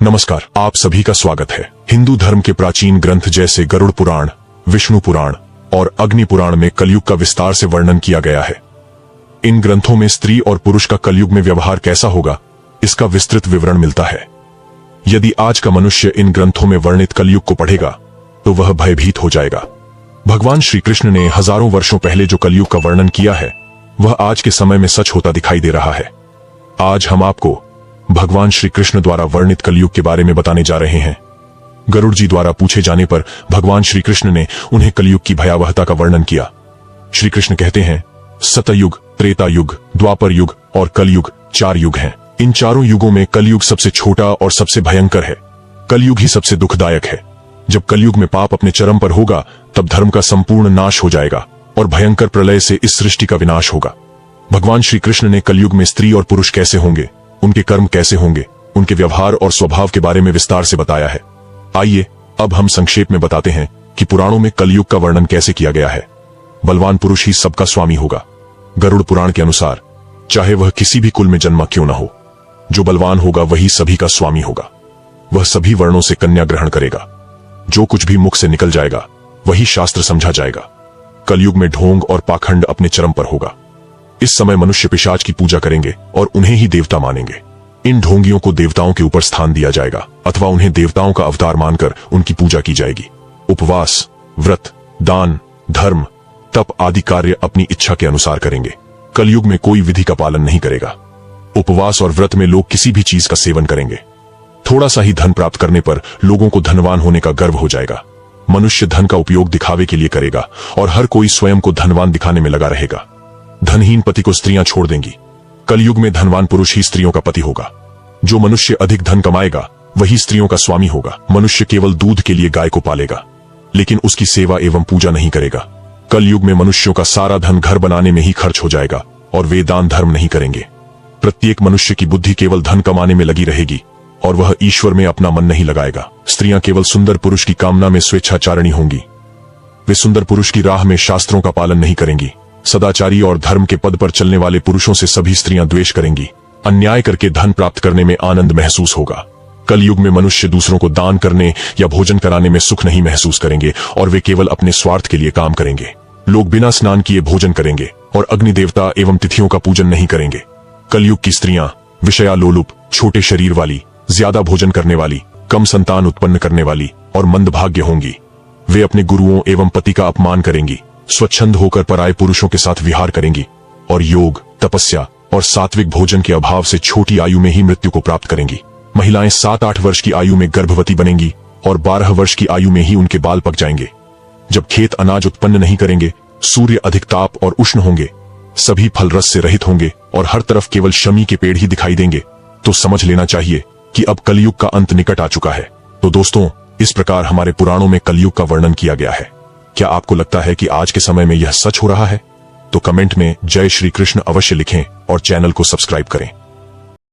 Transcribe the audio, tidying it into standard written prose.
नमस्कार, आप सभी का स्वागत है। हिंदू धर्म के प्राचीन ग्रंथ जैसे गरुड़ पुराण, विष्णु पुराण और अग्नि पुराण में कलयुग का विस्तार से वर्णन किया गया है। इन ग्रंथों में स्त्री और पुरुष का कलयुग में व्यवहार कैसा होगा, इसका विस्तृत विवरण मिलता है। यदि आज का मनुष्य इन ग्रंथों में वर्णित कलयुग को पढ़ेगा तो वह भयभीत हो जाएगा। भगवान श्री कृष्ण ने हजारों वर्षों पहले जो कलयुग का वर्णन किया है वह आज के समय में सच होता दिखाई दे रहा है। आज हम आपको भगवान श्री कृष्ण द्वारा वर्णित कलयुग के बारे में बताने जा रहे हैं। गरुड़ जी द्वारा पूछे जाने पर भगवान श्री कृष्ण ने उन्हें कलयुग की भयावहता का वर्णन किया। श्री कृष्ण कहते हैं, सतयुग, त्रेता युग, द्वापर युग और कलयुग 4 युग हैं। इन चारों युगों में कलयुग सबसे छोटा और सबसे भयंकर है। कलयुग ही सबसे दुखदायक है। जब कलयुग में पाप अपने चरम पर होगा तब धर्म का संपूर्ण नाश हो जाएगा और भयंकर प्रलय से इस सृष्टि का विनाश होगा। भगवान श्री कृष्ण ने कलयुग में स्त्री और पुरुष कैसे होंगे, उनके कर्म कैसे होंगे, उनके व्यवहार और स्वभाव के बारे में विस्तार से बताया है। आइए अब हम संक्षेप में बताते हैं कि पुराणों में कलयुग का वर्णन कैसे किया गया है। बलवान पुरुष ही सबका स्वामी होगा। गरुड़ पुराण के अनुसार चाहे वह किसी भी कुल में जन्मा क्यों न हो, जो बलवान होगा वही सभी का स्वामी होगा। वह सभी वर्णों से कन्या ग्रहण करेगा। जो कुछ भी मुख से निकल जाएगा वही शास्त्र समझा जाएगा। कलयुग में ढोंग और पाखंड अपने चरम पर होगा। इस समय मनुष्य पिशाच की पूजा करेंगे और उन्हें ही देवता मानेंगे। इन ढोंगियों को देवताओं के ऊपर स्थान दिया जाएगा अथवा उन्हें देवताओं का अवतार मानकर उनकी पूजा की जाएगी। उपवास, व्रत, दान, धर्म, तप आदि कार्य अपनी इच्छा के अनुसार करेंगे। कलयुग में कोई विधि का पालन नहीं करेगा। उपवास और व्रत में लोग किसी भी चीज का सेवन करेंगे। थोड़ा सा ही धन प्राप्त करने पर लोगों को धनवान होने का गर्व हो जाएगा। मनुष्य धन का उपयोग दिखावे के लिए करेगा और हर कोई स्वयं को धनवान दिखाने में लगा रहेगा। धनहीन पति को स्त्रियां छोड़ देंगी। कलयुग में धनवान पुरुष ही स्त्रियों का पति होगा। जो मनुष्य अधिक धन कमाएगा वही स्त्रियों का स्वामी होगा। मनुष्य केवल दूध के लिए गाय को पालेगा लेकिन उसकी सेवा एवं पूजा नहीं करेगा। कलयुग में मनुष्यों का सारा धन घर बनाने में ही खर्च हो जाएगा और वे दान धर्म नहीं करेंगे। प्रत्येक मनुष्य की बुद्धि केवल धन कमाने में लगी रहेगी और वह ईश्वर में अपना मन नहीं लगाएगा। स्त्रियां केवल सुंदर पुरुष की कामना में स्वेच्छाचारिणी होंगी। वे सुंदर पुरुष की राह में शास्त्रों का पालन नहीं करेंगी। सदाचारी और धर्म के पद पर चलने वाले पुरुषों से सभी स्त्रियां द्वेष करेंगी। अन्याय करके धन प्राप्त करने में आनंद महसूस होगा। कलयुग में मनुष्य दूसरों को दान करने या भोजन कराने में सुख नहीं महसूस करेंगे और वे केवल अपने स्वार्थ के लिए काम करेंगे। लोग बिना स्नान किए भोजन करेंगे और अग्नि देवता एवं तिथियों का पूजन नहीं करेंगे। कलयुग की स्त्रियां विषयालोलुप, छोटे शरीर वाली, ज्यादा भोजन करने वाली, कम संतान उत्पन्न करने वाली और मंदभाग्य होंगी। वे अपने गुरुओं एवं पति का अपमान करेंगी, स्वच्छंद होकर पराये पुरुषों के साथ विहार करेंगी और योग, तपस्या और सात्विक भोजन के अभाव से छोटी आयु में ही मृत्यु को प्राप्त करेंगी। महिलाएं 7-8 वर्ष की आयु में गर्भवती बनेंगी और 12 वर्ष की आयु में ही उनके बाल पक जाएंगे। जब खेत अनाज उत्पन्न नहीं करेंगे, सूर्य अधिक ताप और उष्ण होंगे, सभी फल रस से रहित होंगे और हर तरफ केवल शमी के पेड़ ही दिखाई देंगे, तो समझ लेना चाहिए कि अब कलयुग का अंत निकट आ चुका है। तो दोस्तों, इस प्रकार हमारे पुराणों में कलयुग का वर्णन किया गया है। क्या आपको लगता है कि आज के समय में यह सच हो रहा है? तो कमेंट में जय श्री कृष्ण अवश्य लिखें और चैनल को सब्सक्राइब करें।